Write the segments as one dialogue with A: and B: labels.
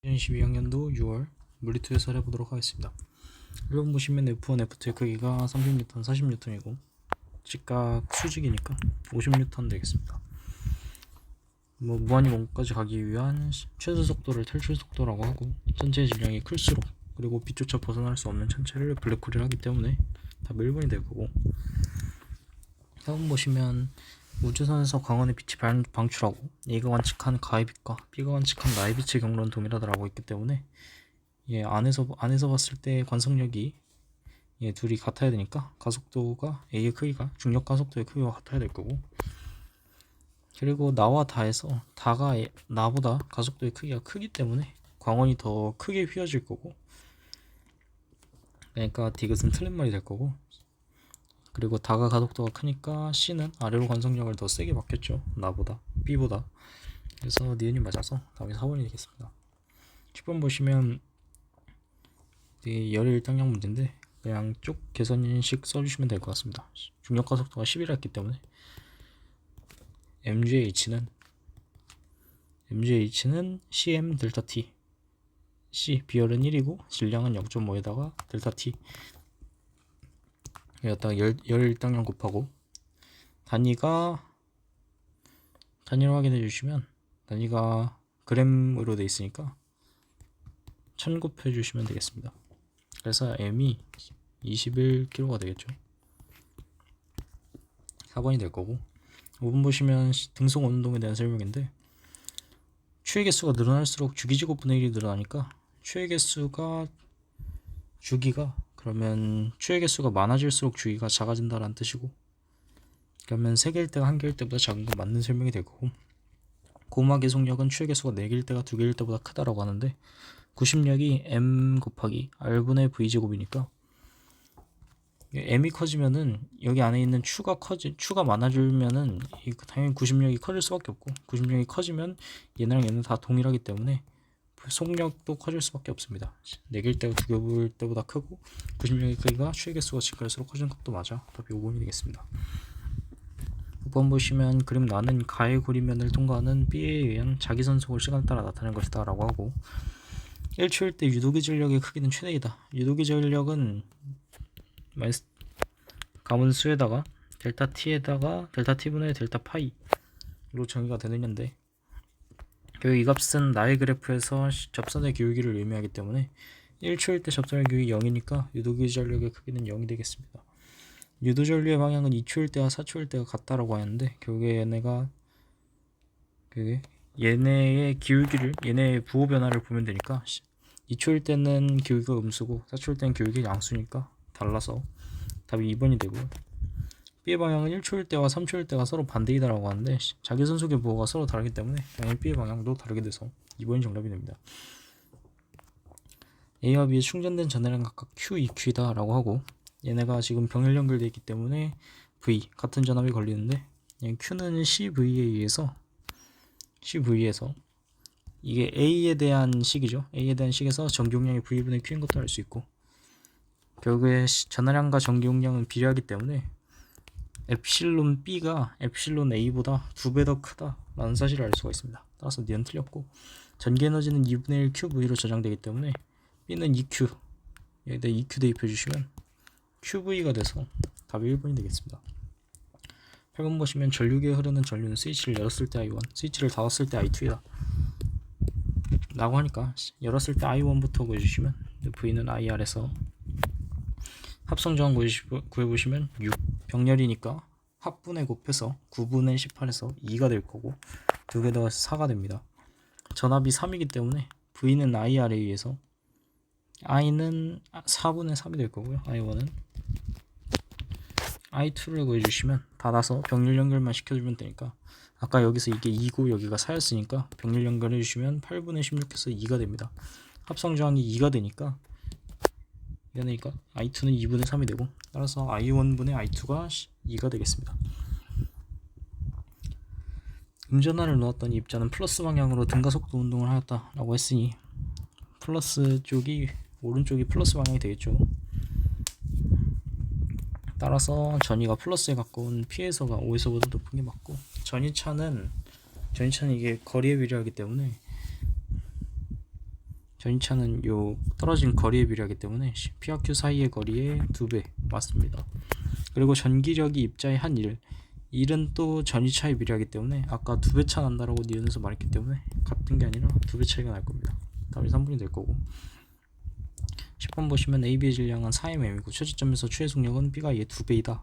A: 2022학년도 6월 물리투에서 해보도록 하겠습니다. 1번 보시면 F1, F2의 크기가 30N, 40N이고 직각 수직이니까 50N 되겠습니다. 무한히 먼곳까지 가기 위한 최소 속도를 탈출 속도라고 하고, 천체의 질량이 클수록 그리고 빛조차 벗어날 수 없는 천체를 블랙홀이라 하기 때문에 답 1번이 될 거고, 4번 보시면 우주선에서 광원의 빛이 방출하고 A가 관측한 가의 빛과 B가 관측한 나의 빛의 경로는 동일하다라고 했기 때문에 안에서 봤을 때 관성력이 둘이 같아야 되니까 가속도가 A의 크기가 중력 가속도의 크기와 같아야 될 거고, 그리고 나와 다에서 다가 나보다 가속도의 크기가 크기 때문에 광원이 더 크게 휘어질 거고, 그러니까 디귿은 틀린 말이 될 거고, 그리고 다가 가속도가 크니까 C는 아래로 관성력을 더 세게 받겠죠, 나보다 B보다. 그래서 니은이 맞아서 답이 4번이 되겠습니다. 10번 보시면 열의 일당량 문제인데 그냥 쭉 계산식 써주시면 될 것 같습니다. 중력 가속도가 10이라 했기 때문에 MGH는 CM 델타 T, C 비열은 1이고 질량은 0.5에다가 델타 T 여기다가 열 일당량 곱하고 단위를 확인해 주시면 단위가 그램으로 되어 있으니까 1000 곱해 주시면 되겠습니다. 그래서 M이 21kg가 되겠죠. 4번이 될 거고, 5번 보시면 등속 운동에 대한 설명인데, 추의 개수가 늘어날수록 주기제곱 분의 1이 늘어나니까 추의 개수가 그러면 추의 개수가 많아질수록 주기가 작아진다라는 뜻이고, 그러면 3개일 때가 1개일 때보다 작은 건 맞는 설명이 될 거고, 고마 계속력은 추의 개수가 4개일 때가 2개일 때보다 크다라고 하는데, 구심력이 M 곱하기 R분의 V제곱이니까 M이 커지면은 여기 안에 있는 추가 많아지면은 당연히 구심력이 커질 수밖에 없고, 구심력이 커지면 얘는 다 동일하기 때문에 속력도 커질 수밖에 없습니다. 4개일 때가 2개일 때보다 크고 구심력의 크기가 추의 개수가 증가할수록 커지는 것도 맞아. 답이 5번이 되겠습니다. 6번 보시면 그림 나는 가의 고리면을 통과하는 B에 의한 자기선속을 시간에 따라 나타낸 것이다 라고 하고, 1초일 때 유도기 전력의 크기는 최대이다. 유도기 전력은 가문수에다가 델타 t에다가 델타 t분의 델타 파이로 정의가 되는데, 결국 이 값은 나의 그래프에서 접선의 기울기를 의미하기 때문에 1초일 때 접선의 기울기 0이니까 유도기 전력의 크기는 0이 되겠습니다. 유도 전류의 방향은 2초일 때와 4초일 때가 같다라고 하는데, 결국에 얘네의 기울기를, 얘네의 부호 변화를 보면 되니까 2초일 때는 기울기가 음수고 4초일 때는 기울기가 양수니까 달라서 답이 2번이 되고요. B의 방향은 1초일 때와 3초일 때가 서로 반대이다라고 하는데, 자기선속의 부호가 서로 다르기 때문에 당연히 B의 방향도 다르게 돼서 2번이 정답이 됩니다. A와 B의 충전된 전해량 각각 Q, EQ이다 라고 하고, 얘네가 지금 병렬 연결되어 있기 때문에 V, 같은 전압이 걸리는데, Q는 CV에서 이게 A에 대한 식이죠. A에 대한 식에서 전기용량이 V분의 Q인 것도 알 수 있고, 결국에 전하량과 전기용량은 비례하기 때문에 엡실론 B가 엡실론 A보다 2배 더 크다라는 사실을 알 수가 있습니다. 따라서 니은 틀렸고, 전기에너지는 2분의 1 QV로 저장되기 때문에 B는 EQ, 여기다 EQ 대입해 주시면 QV가 돼서 답이 1번이 되겠습니다. 8번 보시면 전류기에 흐르는 전류는 스위치를 열었을 때 I1, 스위치를 닫았을 때 I2이다 라고 하니까, 열었을 때 I1부터 구해주시면 V는 IR에서 합성저항 구해보시면 6, 병렬이니까 합분에 곱해서 9분의 18에서 2가 될 거고, 2개 더해서 4가 됩니다. 전압이 3이기 때문에 V는 IR에 의해서 I는 4분의 3이 될 거고요. I1은 I2를 구해주시면 닫아서 병렬 연결만 시켜주면 되니까, 아까 여기서 이게 2고 여기가 4였으니까 병렬 연결해주시면 8분의 16에서 2가 됩니다. 합성저항이 2가 되니까 그러니까 I2는 2분의 3이 되고, 따라서 I1분의 I2가 2가 되겠습니다. 음전하를 놓았던 입자는 플러스 방향으로 등가속도 운동을 하였다라고 했으니 플러스 쪽이, 오른쪽이 플러스 방향이 되겠죠. 따라서 전위가 플러스에 가까운 P에서가 5에서보다 높은 게 맞고, 전위차는 이게 거리에 비례하기 때문에 전이차는 요 떨어진 거리에 비례하기 때문에 P와 Q 사이의 거리의 2배 맞습니다. 그리고 전기력이 입자의 한 1은 또 전이차에 비례하기 때문에 아까 2배 차 난다라고 니은에서 말했기 때문에 같은 게 아니라 2배 차이가 날 겁니다. 답이 3분이 될 거고. 10번 보시면 AB의 질량은 4mm이고 최저점에서 최대 속력은 B가 얘 2배이다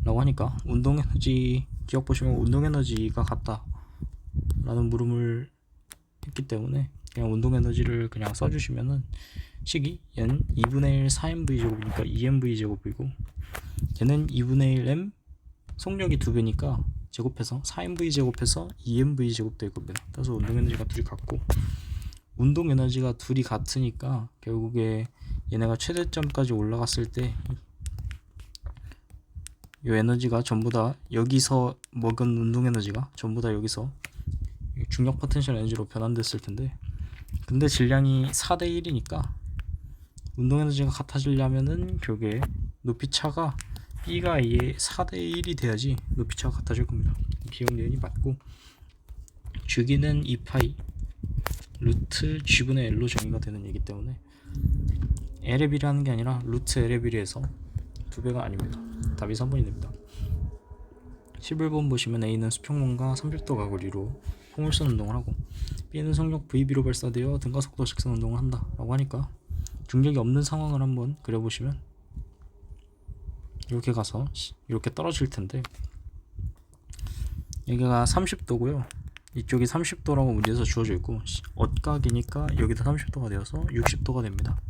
A: 라고 하니까 운동에너지 기억 보시면 운동에너지가 같다 라는 물음을 했기 때문에 그냥 운동에너지를 그냥 써주시면은 식이 얘는 2분의 1 4mv 제곱이니까 2mv 제곱이고 얘는 2분의 1 m 속력이 2배니까 제곱해서 4mv 제곱해서 2mv 제곱 될 겁니다. 그래서 운동에너지가 둘이 같고 운동에너지가 둘이 같으니까 결국에 얘네가 최대점까지 올라갔을 때 이 에너지가 전부 다 여기서 먹은 운동에너지가 전부 다 여기서 중력 포텐셜 에너지로 변환됐을 텐데 근데 질량이 4대 1이니까 운동에너지가 같아지려면은 결국에 높이차가 B가 A의 4대 1이 돼야지 높이차가 같아질 겁니다. 기억 니은이 맞고 주기는 2파이 루트 G분의 L로 정의가 되는 얘기 때문에 L에 비례하는 게 아니라 루트 L에 비례해서 2배가 아닙니다. 답이 3번이 됩니다. 11번 보시면 A는 수평문과 30도 가구리로 포물선 운동을 하고 B는 속력 VB로 발사되어 등가 속도 직선 운동을 한다 라고 하니까 중력이 없는 상황을 한번 그려보시면 이렇게 가서 이렇게 떨어질 텐데 여기가 30도고요 이쪽이 30도라고 문제에서 주어져 있고 엇각이니까 여기도 30도가 되어서 60도가 됩니다.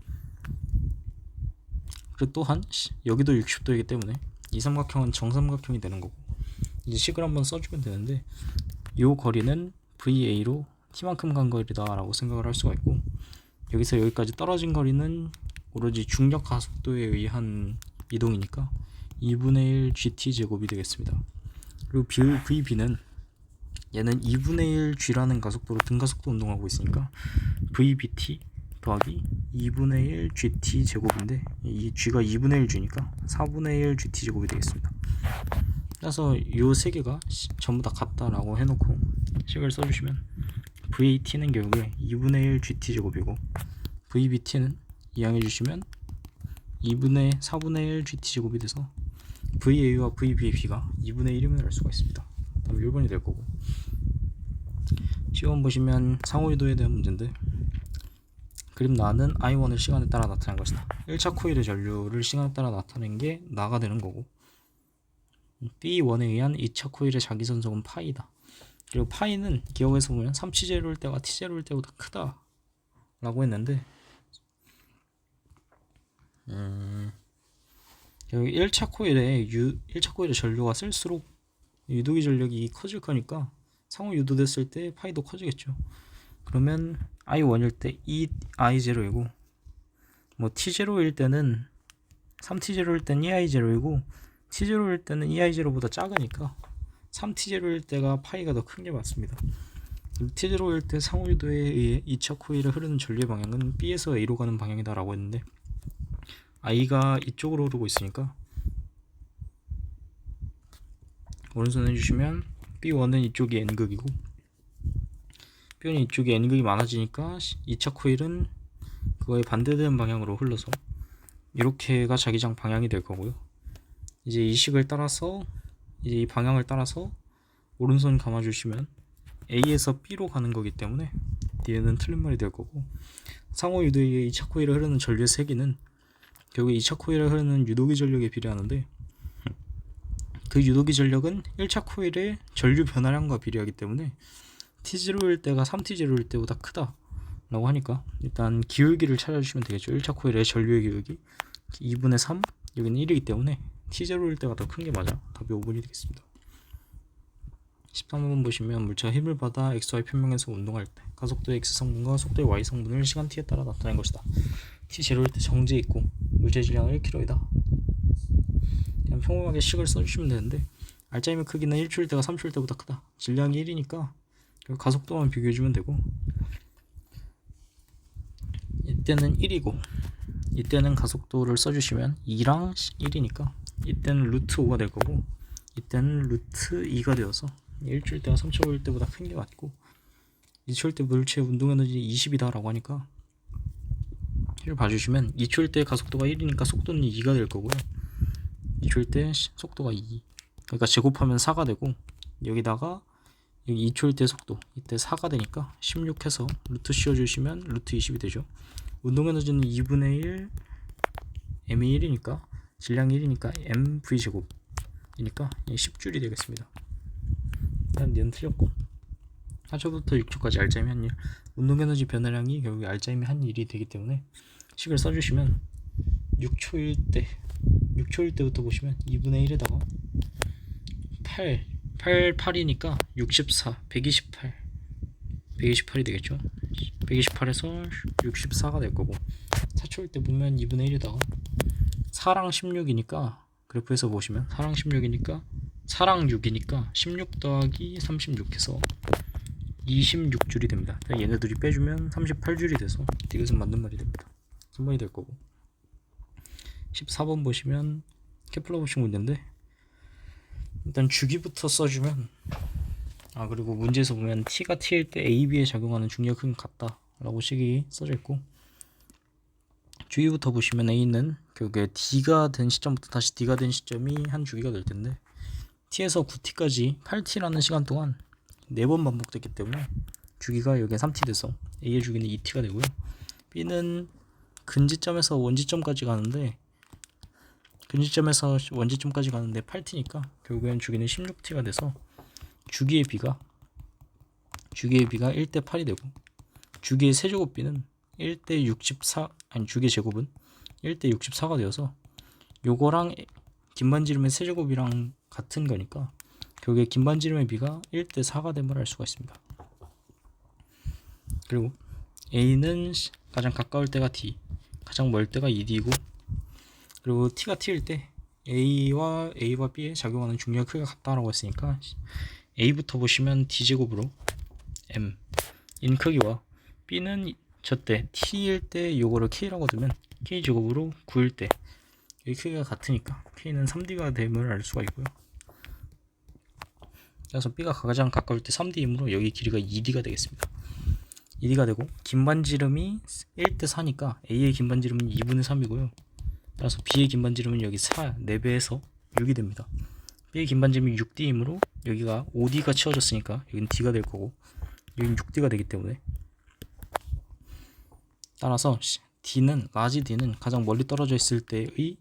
A: 그리고 또한 여기도 60도이기 때문에 이 삼각형은 정삼각형이 되는 거고 이제 식을 한번 써주면 되는데 이 거리는 VA로 T만큼 간 거리다 라고 생각을 할 수가 있고 여기서 여기까지 떨어진 거리는 오로지 중력 가속도에 의한 이동이니까 2분의 1 GT 제곱이 되겠습니다. 그리고 VB는 얘는 2분의 1 G라는 가속도로 등가속도 운동하고 있으니까 VBT 더하기 2분의 1 GT 제곱인데 이 G가 2분의 1 G니까 4분의 1 GT 제곱이 되겠습니다. 그래서 요 세 개가 전부 다 같다라고 해놓고 식을 써주시면 VAT는 결국에 2분의 1 GT 제곱이고 VBT는 이항해주시면 4분의 1 GT 제곱이 돼서 VA와 VB가 2분의 1이면 알 수가 있습니다. 다음 1번이 될 거고 시험 보시면 상호유도에 대한 문제인데 그림 나는 I1을 시간에 따라 나타낸 것이다. 1차 코일의 전류를 시간에 따라 나타낸 게 나가 되는 거고 B1에 의한 2차 코일의 자기선속은 파이다. 그리고 파이는 기억에서 보면 3T0일 때가 T0일 때보다 크다 라고 했는데 여기 1차 코일의 전류가 쓸수록 유도기 전력이 커질 거니까 상호 유도됐을 때 파이도 커지겠죠. 그러면 I1일 때 I0이고 뭐 T0일 때는 3T0일 때는 EI0이고 T0일 때는 EI0보다 작으니까 3T0일 때가 파이가 더 큰 게 맞습니다. T0일 때 상호유도에 의해 2차 코일에 흐르는 전류의 방향은 B에서 A로 가는 방향이다 라고 했는데 I가 이쪽으로 흐르고 있으니까 오른손 해주시면 B1은 이쪽이 N극이고 B는 이쪽이 N극이 많아지니까 2차 코일은 그거에 반대되는 방향으로 흘러서 이렇게가 자기장 방향이 될 거고요. 이제 이 식을 따라서 이제 이 방향을 따라서 오른손 감아주시면 A에서 B로 가는 거기 때문에 뒤에는 틀린 말이 될 거고 상호 유도에 의해 2차 코일에 흐르는 전류의 세기는 결국 2차 코일에 흐르는 유도기 전력에 비례하는데 그 유도기 전력은 1차 코일의 전류 변화량과 비례하기 때문에 T0일 때가 3T0일 때보다 크다 라고 하니까 일단 기울기를 찾아주시면 되겠죠. 1차 코일의 전류의 기울기 2분의 3 여기는 1이기 때문에 T0일 때가 더 큰 게 맞아. 답이 5번이 되겠습니다. 13번 보시면 물체가 힘을 받아 XY 평면에서 운동할 때 가속도의 X성분과 속도의 Y성분을 시간 T에 따라 나타낸 것이다. T0일 때 정지해 있고 물체 질량은 1kg이다. 그냥 평범하게 식을 써주시면 되는데 알짜이면 크기는 1초일 때가 3초일 때보다 크다. 질량이 1이니까 가속도만 비교해주면 되고 이때는 1이고 이때는 가속도를 써주시면 2랑 1이니까 이때는 루트 5가 될 거고 이때는 루트 2가 되어서 1초일 때가 3초일 때보다 큰 게 맞고 2초일 때 물체 운동에너지 20이다 라고 하니까 를 봐주시면 2초일 때 가속도가 1이니까 속도는 2가 될 거고요. 2초일 때 속도가 2. 그러니까 제곱하면 4가 되고 여기다가 여기 2초일 때 속도 이때 4가 되니까 16 해서 루트 씌워주시면 루트 20이 되죠. 운동 에너지는 2분의 1 m이 1이니까 질량이 1이니까 mv 제곱이니까 10줄이 되겠습니다. 일단 얘는 틀렸고 4초부터 6초까지 알짜임이 한 일, 운동 에너지 변화량이 결국 알짜임이 한 일이 되기 때문에 식을 써주시면 6초일 때부터 보시면 2분의 1에다가 8이니까 64, 128이 되겠죠. 128에서 64가 될 거고 4초일 때 보면 2분의 1에다가 4랑 16이니까 그래프에서 보시면 4랑 16이니까 4랑 6이니까 16 더하기 36 해서 26줄이 됩니다. 얘네들이 빼주면 38줄이 돼서 이것은 맞는 말이 됩니다. 3번이 될 거고 14번 보시면 케플러 법칙 문제인데 일단 주기부터 써주면 그리고 문제에서 보면 T가 T일 때 AB에 작용하는 중력은 같다 라고 식이 써져 있고 주기부터 보시면 A는 결국에 D가 된 시점부터 다시 D가 된 시점이 한 주기가 될 텐데 T에서 9T까지 8T라는 시간 동안 4번 반복됐기 때문에 주기가 여기에 3T 돼서 A의 주기는 2T가 되고요. B는 근지점에서 원지점까지 가는데 8T니까 결국엔 주기는 16T가 돼서 주기의 B가 1대 8이 되고 주기의 세제곱 B는 1대 64 주기의 제곱은 1대 64가 되어서 요거랑 긴반지름의 세제곱이랑 같은 거니까 결국에 긴반지름의 B가 1대 4가 됨을 알 수가 있습니다. 그리고 A는 가장 가까울 때가 D, 가장 멀 때가 2D이고 그리고 T가 T일 때 A와 B에 작용하는 중력의 크기가 같다라고 했으니까 A부터 보시면 D제곱으로 M 인 크기와 B는 저때 T일 때 요거를 K라고 두면 K제곱으로 9일 때 이 크기가 같으니까 K는 3D가 됨을 알 수가 있고요. 그래서 B가 가장 가까울 때 3D이므로 여기 길이가 2D가 되겠습니다. 2D가 되고 긴반지름이 1대 4니까 A의 긴반지름은 2분의 3이고요. 따라서 B의 긴반지름은 여기 4배에서 6이 됩니다. B의 긴반지름이 6D이므로 여기가 5D가 채워졌으니까 여기는 D가 될 거고 여기는 6D가 되기 때문에 따라서 라지 D는 가장 멀리 떨어져 있을 때의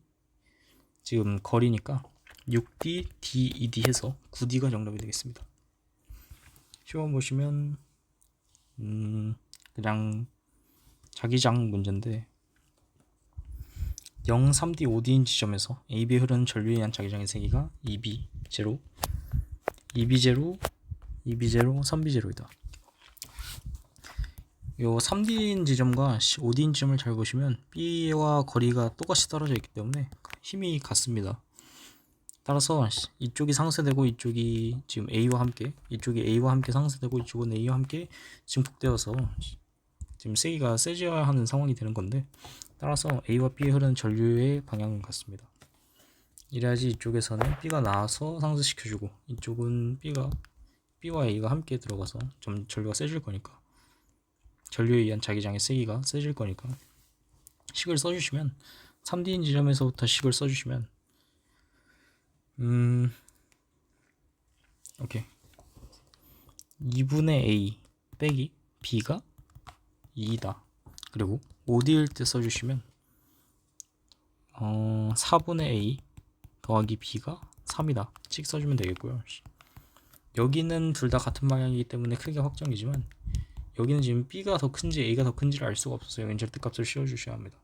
A: 지금 거리니까 6D, D, 2D 해서 9D가 정답이 되겠습니다. 시험 보시면 그냥 자기장 문제인데 0, 3D, 5D인 지점에서 AB에 흐르는 전류에 의한 자기장의 세기가 2B0, 2B0, 2B0, 3B0이다. 요 3D인 지점과 5D인 지점을 잘 보시면 B와 거리가 똑같이 떨어져 있기 때문에 힘이 같습니다. 따라서 이쪽이 상쇄되고 이쪽이 지금 A와 함께 상쇄되고 이쪽은 A와 함께 증폭되어서 지금 세기가 세져야 하는 상황이 되는 건데 따라서 A와 B에 흐르는 전류의 방향은 같습니다. 이래야지 이쪽에서는 B가 나와서 상쇄시켜주고 이쪽은 B와 A가 함께 들어가서 전류가 세질 거니까 전류에 의한 자기장의 세기가 세질 거니까 식을 써주시면 3D인 지점에서부터 식을 써주시면 오케이 2분의 A 빼기 B가 2다. 그리고 5D일 때 써주시면 4분의 A 더하기 B가 3이다 씩 써주면 되겠고요. 여기는 둘 다 같은 방향이기 때문에 크게 확정이지만 여기는 지금 B가 더 큰지 A가 더 큰지를 알 수가 없어서 여기는 절대값을 씌워주셔야 합니다.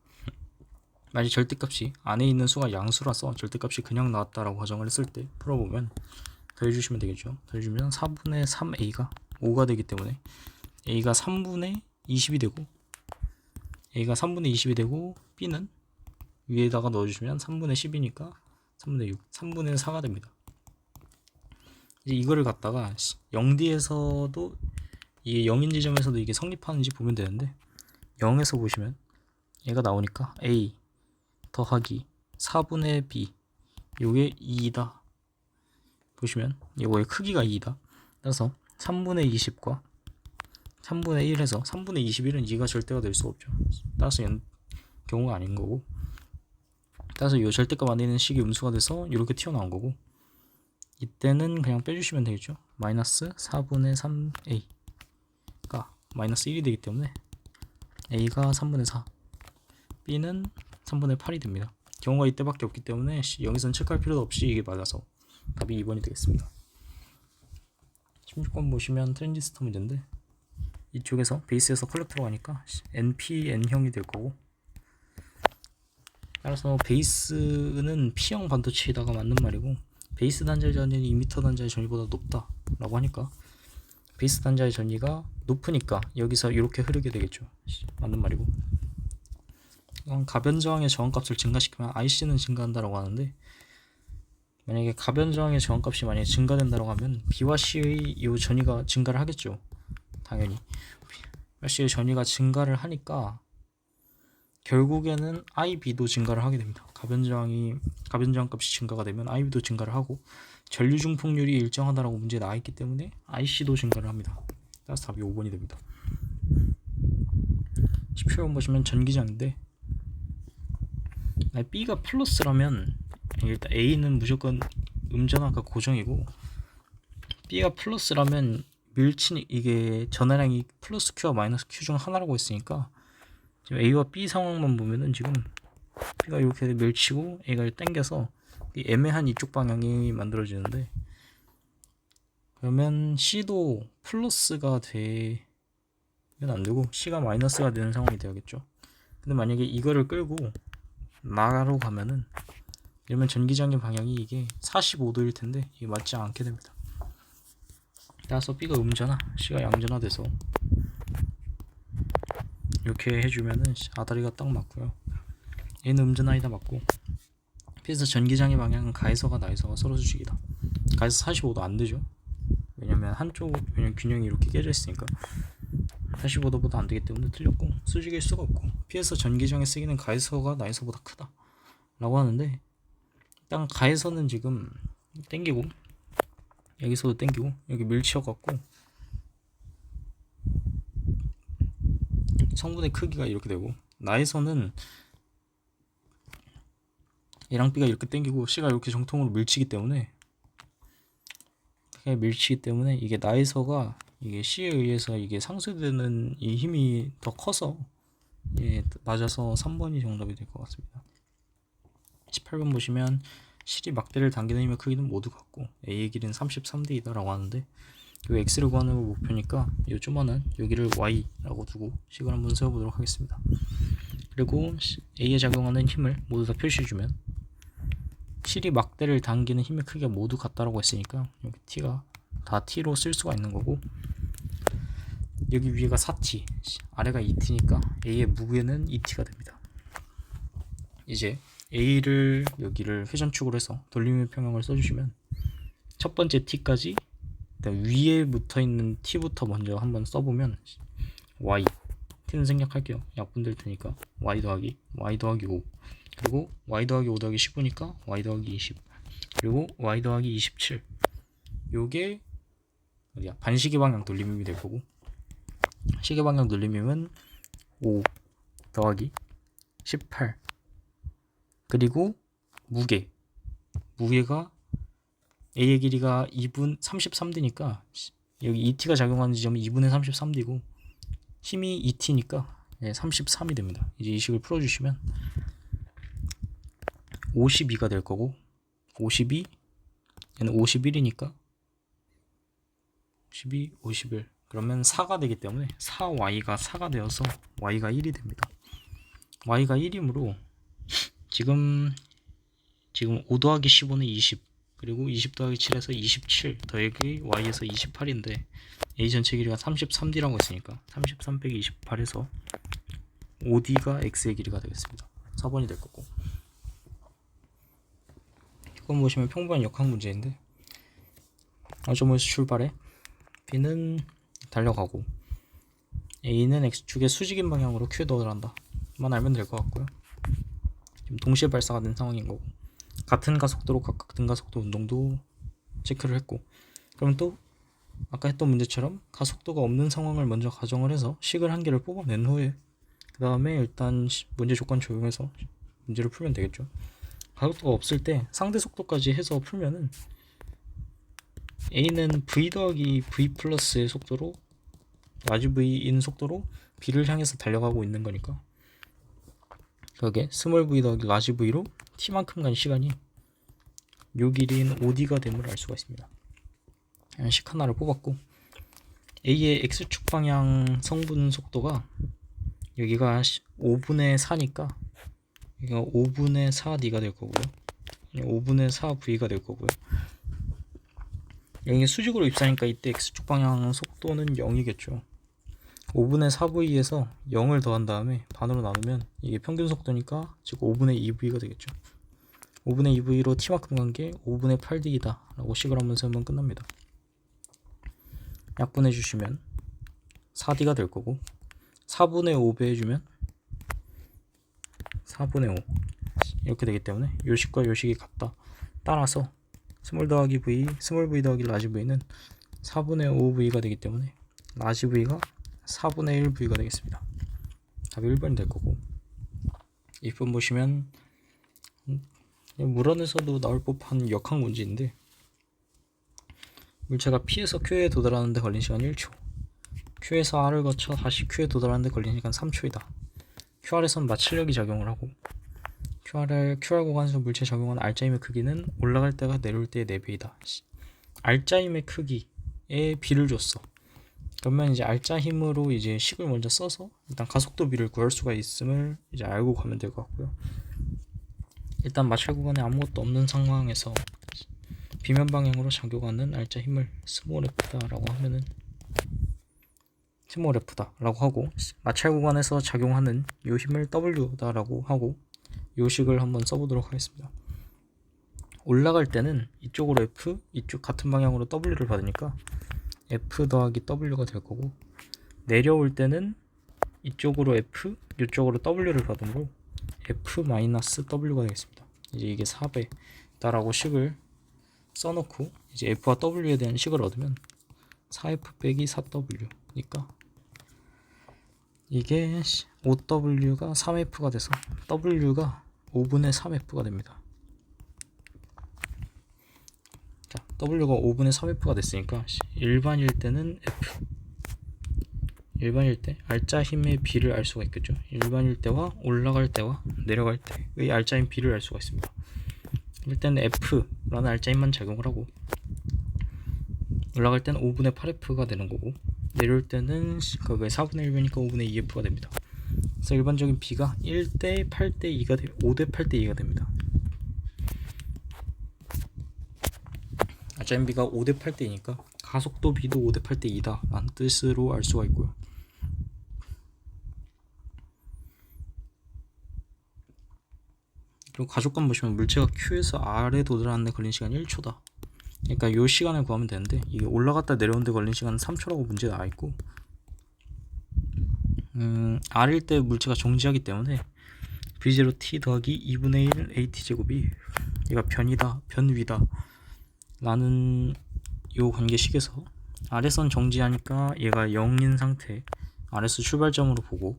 A: 만약 절대값이 안에 있는 수가 양수라서 절대값이 그냥 나왔다라고 가정을 했을 때 풀어보면 더해주시면 되겠죠. 더해주면 4분의 3A가 5가 되기 때문에 A가 3분의 20이 되고 B는 위에다가 넣어주시면 3분의 10이니까 3분의 6, 3분의 4가 됩니다. 이제 이거를 갖다가 0D에서도 이게 0인 지점에서도 이게 성립하는지 보면 되는데 0에서 보시면 얘가 나오니까 A 더하기 4분의 B 요게 2다 보시면 이거의 크기가 2다. 따라서 3분의 20과 3분의 1 해서 3분의 21은 2가 절대가 될 수 없죠. 따라서 경우가 아닌 거고, 따라서 이 절대값 안에 있는 식이 음수가 돼서 이렇게 튀어나온 거고, 이때는 그냥 빼주시면 되겠죠. 마이너스 4분의 3a가 마이너스 1이 되기 때문에 a가 3분의 4, b는 3분의 8이 됩니다. 경우가 이때밖에 없기 때문에 여기선 체크할 필요도 없이 이게 맞아서 답이 2번이 되겠습니다. 16번 보시면 트랜지스터 문제인데, 이쪽에서 베이스에서 컬렉터로 가니까 NPN형이 될 거고, 따라서 베이스는 P형 반도체에다가 맞는 말이고, 베이스 단자의 전위는 2m 단자의 전위보다 높다 라고 하니까 베이스 단자의 전위가 높으니까 여기서 이렇게 흐르게 되겠죠. 맞는 말이고, 가변 저항의 저항값을 증가시키면 IC는 증가한다라고 하는데, 만약에 가변 저항의 저항값이 만약에 증가된다고 하면 B와 C의 이 전위가 증가를 하겠죠. 당연히 B와 C의 전위가 증가를 하니까 결국에는 IB도 증가를 하게 됩니다. 가변 저항값이 증가가 되면 IB도 증가를 하고, 전류 중폭률이 일정하다라고 문제에 나와 있기 때문에 IC도 증가를 합니다. 따라서 답이 5번이 됩니다. 17번 보시면 전기장인데, B가 플러스라면 일단 A는 무조건 음전화가 고정이고, B가 플러스라면 이게 전하량이 플러스 Q와 마이너스 Q 중 하나라고 했으니까 지금 A와 B 상황만 보면은 지금 B가 이렇게 밀치고 A가 당겨서 애매한 이쪽 방향이 만들어지는데, 그러면 C도 플러스가 되면 안 되고 C가 마이너스가 되는 상황이 되겠죠. 근데 만약에 이거를 끌고 나로 가면은, 이러면 전기장의 방향이 이게 45도일 텐데 이게 맞지 않게 됩니다. 따라서 B가 음전화, C가 양전화 돼서 이렇게 해주면은 아다리가 딱 맞고요. A는 음전화이다 맞고, 그래서 전기장의 방향은 가에서가 나에서가 서로 수직이다. 가에서 45도 안 되죠. 왜냐면 균형이 이렇게 깨져 있으니까 45도보다 안 되기 때문에 틀렸고, 수직일 수가 없고, P에서 전기장의 세기는 가에서가 나에서보다 크다 라고 하는데, 일단 가에서는 지금 땡기고, 여기서도 땡기고, 여기 밀치어갖고 성분의 크기가 이렇게 되고, 나에서는 A랑 B가 이렇게 땡기고 C가 이렇게 정통으로 밀치기 때문에 이게 나에서가 이게 C에 의해서 이게 상쇄되는 이 힘이 더 커서 맞아서 3번이 정답이 될 것 같습니다. 18번 보시면 실이 막대를 당기는 힘의 크기는 모두 같고 A의 길이는 33D이다 라고 하는데, 이 X를 구하는 목표니까 이 조만한 여기를 Y라고 두고 식을 한번 세워보도록 하겠습니다. 그리고 A에 작용하는 힘을 모두 다 표시해주면, 실이 막대를 당기는 힘의 크기가 모두 같다라고 했으니까 여기 T가 다 T로 쓸 수가 있는 거고, 여기 위에가 4T, 아래가 2T니까 A의 무게는 2T가 됩니다. 이제 A를 여기를 회전축으로 해서 돌림의 평형을 써주시면, 첫 번째 T까지 위에 붙어있는 T부터 먼저 한번 써보면 Y, T는 생략할게요. 약분될 테니까 Y 더하기 5, 그리고 Y 더하기 5 더하기 15니까 Y 더하기 20, 그리고 Y 더하기 27, 요게 반시계 방향 돌림이 될 거고, 시계 방향 돌림이면 5 더하기 18, 그리고 무게가 A의 길이가 33D니까 여기 2T가 작용하는 지점이 2분의 33D고 힘이 2T니까 33이 됩니다. 이제 이 식을 풀어주시면 52가 될 거고, 52, 얘는 51이니까 52, 51, 그러면 4가 되기 때문에 4Y가 4가 되어서 Y가 1이 됩니다. Y가 1이므로 지금 5 더하기 15는 20, 그리고 20 더하기 7에서 27 더하기 Y에서 28인데 A 전체 길이가 33D라고 했으니까 33 빼기 28에서 5D가 X의 길이가 되겠습니다. 4번이 될 거고, 이건 보시면 평범한 역학 문제인데, 점에서 출발해 B는 달려가고 A는 X축의 수직인 방향으로 Q에 넣으란다 만 알면 될 것 같고요. 지금 동시에 발사가 된 상황인 거고, 같은 가속도로 각각 등가속도 운동도 체크를 했고, 그럼 또 아까 했던 문제처럼 가속도가 없는 상황을 먼저 가정을 해서 식을 한 개를 뽑아낸 후에 그 다음에 일단 문제 조건 적용해서 문제를 풀면 되겠죠. 가속도가 없을 때 상대 속도까지 해서 풀면은 A는 V 더하기 V 플러스의 속도로 라지 V인 속도로 B를 향해서 달려가고 있는 거니까 그게 스몰 V 더하기 라지 V로 T만큼 간 시간이 요 길이인 OD가 됨을 알 수가 있습니다. 식 하나를 뽑았고 A의 X축 방향 성분 속도가 여기가 5분의 4니까 여기가 5분의 4 D가 될 거고요. 5분의 4 V가 될 거고요. 여기 수직으로 입사하니까 이때 X축 방향 속도는 0이겠죠. 5분의 4V에서 0을 더한 다음에 반으로 나누면 이게 평균 속도니까 즉 5분의 2V가 되겠죠. 5분의 2V로 T만큼 간 게 5분의 8D이다 라고 식을 한번 세우면 끝납니다. 약분해 주시면 4D가 될 거고 4분의 5 배해주면 4분의 5 이렇게 되기 때문에 요식과 요식이 같다. 따라서 스몰 더하기 V, 스몰 V 더하기 라지 V는 4분의 5V가 되기 때문에 라지 V가 4분의 1V가 되겠습니다. 답이 1번이 될 거고 2번 보시면 물안에서도 나올 법한 역학 문제인데 물체가 P에서 Q에 도달하는데 걸린 시간 1초 Q에서 R을 거쳐 다시 Q에 도달하는데 걸린 시간 3초이다. QR에선 마찰력이 작용을 하고 QR 구간에서 물체 작용한 R자임의 크기는 올라갈 때가 내려올 때의 4배이다. R자임의 크기에 B를 줬어. 그러면 이제 R자 힘으로 이제 식을 먼저 써서 일단 가속도 B를 구할 수가 있음을 이제 알고 가면 될 것 같고요. 일단 마찰 구간에 아무것도 없는 상황에서 비면 방향으로 작용하는 R자 힘을 스몰 F다라고 하면은 스몰 F다라고 하고 마찰 구간에서 작용하는 이 힘을 W다라고 하고 이 식을 한번 써보도록 하겠습니다. 올라갈 때는 이쪽으로 F, 이쪽 같은 방향으로 W를 받으니까 F 더하기 W가 될 거고 내려올 때는 이쪽으로 F, 이쪽으로 W를 받으므로 F 마이너스 W가 되겠습니다. 이제 이게 4배다라고 식을 써놓고 이제 F와 W에 대한 식을 얻으면 4F 빼기 4W니까 이게 5W가 3F가 돼서 W가 5분의 3F가 됩니다. 자, W가 5분의 3F가 됐으니까 일반일 때는 F 일반일 때 R자 힘의 B를 알 수가 있겠죠. 일반일 때와 올라갈 때와 내려갈 때의 R자 힘 B를 알 수가 있습니다. 일단 F라는 R자 힘만 작용을 하고 올라갈 때는 5분의 8F가 되는 거고 내려올 때는 그게 4분의 1이니까 5분의 2F가 됩니다. 그래서 일반적인 B가 1대 8대 2가 5대 8대 2가 됩니다. R자임 B가 5대 8대 2니까 가속도 B도 5대 8대 2다 라는 뜻으로 알 수가 있고요. 그리고 가속감 보시면 물체가 Q에서 R에 도달하는데 걸린 시간이 1초다. 그러니까 이 시간을 구하면 되는데 이게 올라갔다 내려오는데 걸린 시간은 3초라고 문제에 나와있고 R일 때 물체가 정지하기 때문에 V0 T 더하기 2분의 1 AT 제곱이 얘가 변이다, 변위다 라는 요 관계식에서 R에선 정지하니까 얘가 0인 상태 R에서 출발점으로 보고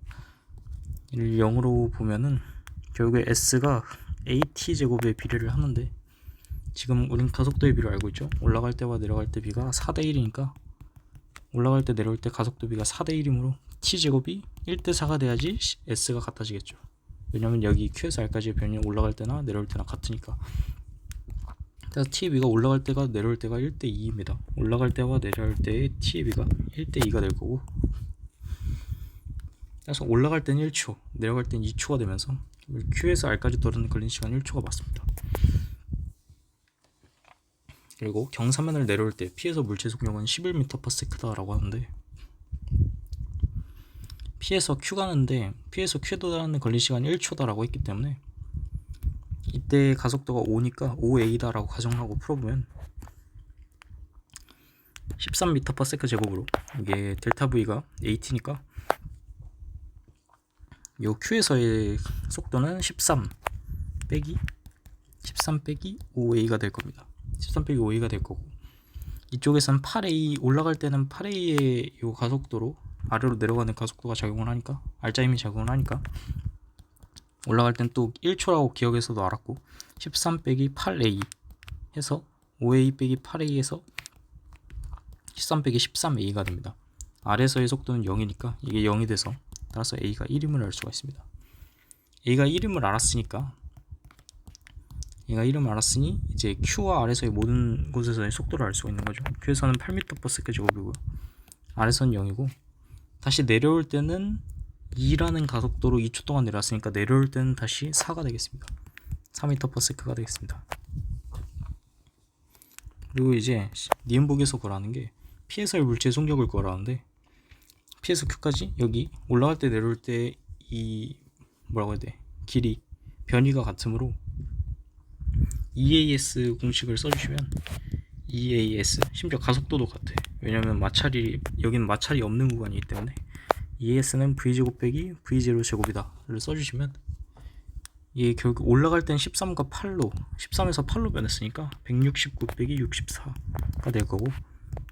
A: 얘를 0으로 보면은 결국에 S가 AT 제곱의 비례를 하는데 지금 우린 가속도의 비를 알고 있죠. 올라갈 때와 내려갈 때 비가 4대 1이니까 올라갈 때 내려올 때 가속도 비가 4대 1이므로 T제곱이 1대 4가 돼야지 S가 같아지겠죠. 왜냐면 여기 Q에서 R까지의 변이 올라갈 때나 내려올 때나 같으니까. 그래서 T의 비가 올라갈 때가 내려올 때가 1대 2입니다. 올라갈 때와 내려올 때의 T의 비가 1대 2가 될 거고 그래서 올라갈 때는 1초, 내려갈 때는 2초가 되면서 Q에서 R까지 걸린 시간 1초가 맞습니다. 그리고 경사면을 내려올 때 P에서 물체 속력은 11m/s다 라고 하는데 P에서 Q 가는데 P에서 Q에 도달하는 걸린 시간이 1초다 라고 했기 때문에 이때 가속도가 5니까 5A다 라고 가정하고 풀어보면 13m/s 제곱으로 이게 델타 V가 AT니까 요 Q에서의 속도는 13 빼기 5A가 될 겁니다. 13 빼기 5A가 될 거고 이쪽에서는 8A 올라갈 때는 8A의 요 가속도로 아래로 내려가는 가속도가 작용을 하니까, 알짜 힘이 작용을 하니까 올라갈 땐 또 1초라고 기억해서도 알았고, 13 빼기 8a 해서 5a 빼기 8a에서 13 빼기 13a가 됩니다. 아래서의 속도는 0이니까 이게 0이 돼서, 따라서 a가 1임을 알 수가 있습니다. a가 1임을 알았으니까, 얘가 1임을 알았으니 이제 q와 아래서의 모든 곳에서의 속도를 알 수가 있는 거죠. q에서는 8m/s 제곱이고요, 아래서는 0이고, 다시 내려올 때는 2라는 가속도로 2초 동안 내려왔으니까 내려올 때는 다시 4가 되겠습니다. 4m/s가 되겠습니다. 그리고 이제 니은복에서 구하는 게 P에서의 물체의 속력을 구하라는데, P에서 Q까지 여기 올라갈 때 내려올 때 이 뭐라고 해야 돼, 길이 변이가 같으므로 EAS 공식을 써주시면, EAS 심지어 가속도도 같아. 왜냐면 마찰이, 여기는 마찰이 없는 구간이기 때문에 EAS는 V제곱 빼기 V0 제곱이다를 써주시면, 이게 결국 올라갈 땐 13과 8로 13에서 8로 변했으니까 169 빼기 64가 될 거고,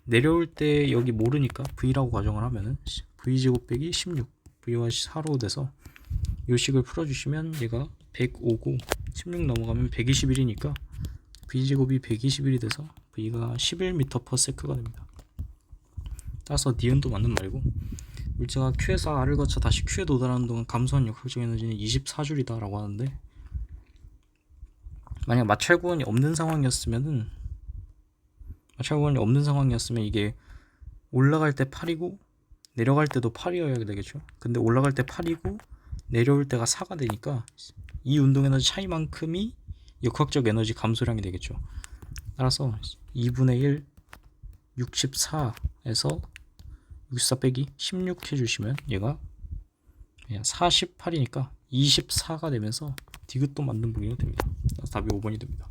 A: 내려올 때 여기 모르니까 V라고 가정을 하면은 V제곱 빼기 16 V와 4로 돼서 요 식을 풀어주시면 얘가 105고 16 넘어가면 121이니까 V제곱이 121이 돼서 V가 11m/s가 됩니다. 따라서 니은도 맞는 말이고, 물체가 Q에서 R을 거쳐 다시 Q에 도달하는 동안 감소한 역학적 에너지는 24줄이다 라고 하는데, 만약 마찰구간이 없는 상황이었으면 이게 올라갈 때 8이고 내려갈 때도 8이어야 되겠죠. 근데 올라갈 때 8이고 내려올 때가 4가 되니까 이 운동 에너지 차이만큼이 역학적 에너지 감소량이 되겠죠. 따라서 2분의 1 64에서 64 빼기 16 해주시면 얘가 48이니까 24가 되면서 디귿도 만든 부분이 됩니다. 답이 5번이 됩니다.